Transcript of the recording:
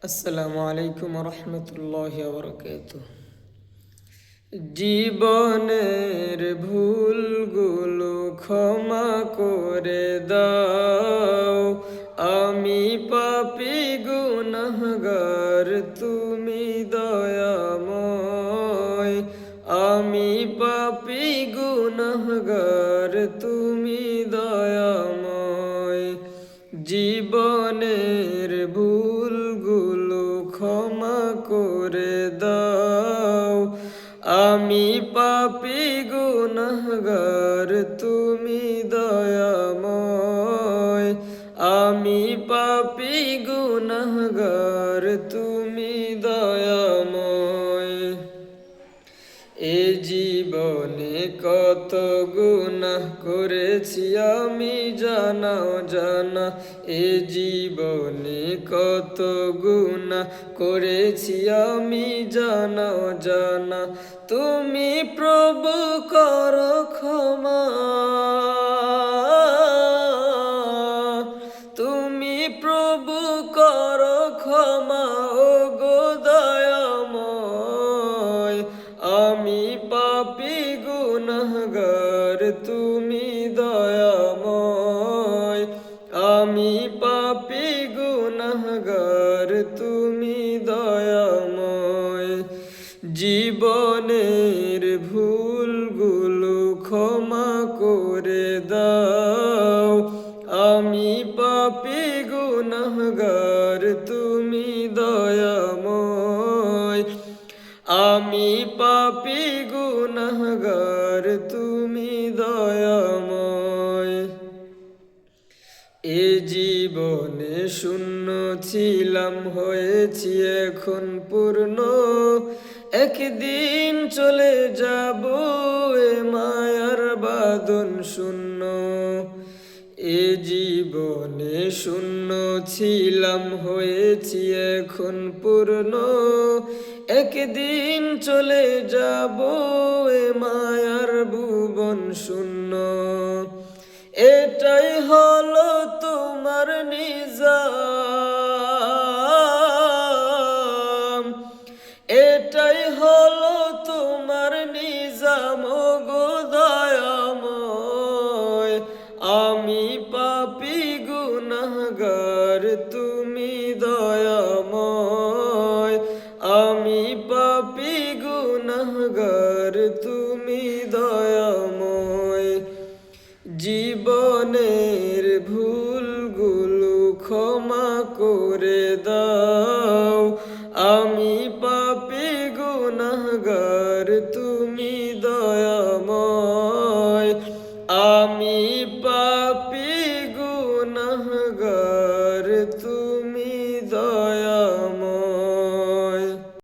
আসসালামু আলাইকুম রহমতুল্লাহি ওয়া বারাকাতুহু। জীবনের ভুলগুলো ক্ষমা করে দাও, আমি পাপী গুনাহগার, তুমি দয়াময়। আমি পাপী গুনাহগার, তুমি দয়াময়। জীবনের ভুলগুলো ক্ষমা করে দাও, আমি পাপী গুনাহগার, তুমি দয়াময়। আমি পাপী গুনাহগার, তুমি দয়াময়। এ জীবনে কত গুনাহ করেছি আমি জানা অজানা। এ জীবনে কত গুনাহ করেছি আমি জানা অজানা। তুমি প্রভু করো ক্ষমা, তুমি প্রভু করো ক্ষমা, ও গো দয়াময়। আমি পাপী গুনাহগার, তুমি দয়াময়। আমি পাপী গুনাহগার, তুমি দয়াময়। জীবনের ভুলগুলো ক্ষমা করে দাও, আমি পাপী গুনাহগার, তুমি দয়াময়। আমি পাপী গুনাহগার, তুমি দয়াময়। এ জীবনে শূন্য ছিলাম, হয়েছি এখন পূর্ণ। একদিন চলে যাব এ মায়ার বাঁধন শূন্য। এ জীবনে শূন্য ছিলাম, হয়েছি এখন পূর্ণ। একদিন চলে যাব এ মায়ার ভুবন শূন্য। এটাই হলো তোমার নিজাম, এটাই হলো তোমার নিজাম, ও গো দয়াময়। আমি পাপী গুনাহগার, তুমি দয়াময়। আমি পাপী গুনাহগার, তুমি দয়াময়। জীবনের ভুলগুলো ক্ষমা করে দাও, আমি পাপী গুনাহগার, তুমি দয়াময়। আমি পাপী গুনাহগার, তুমি দয়া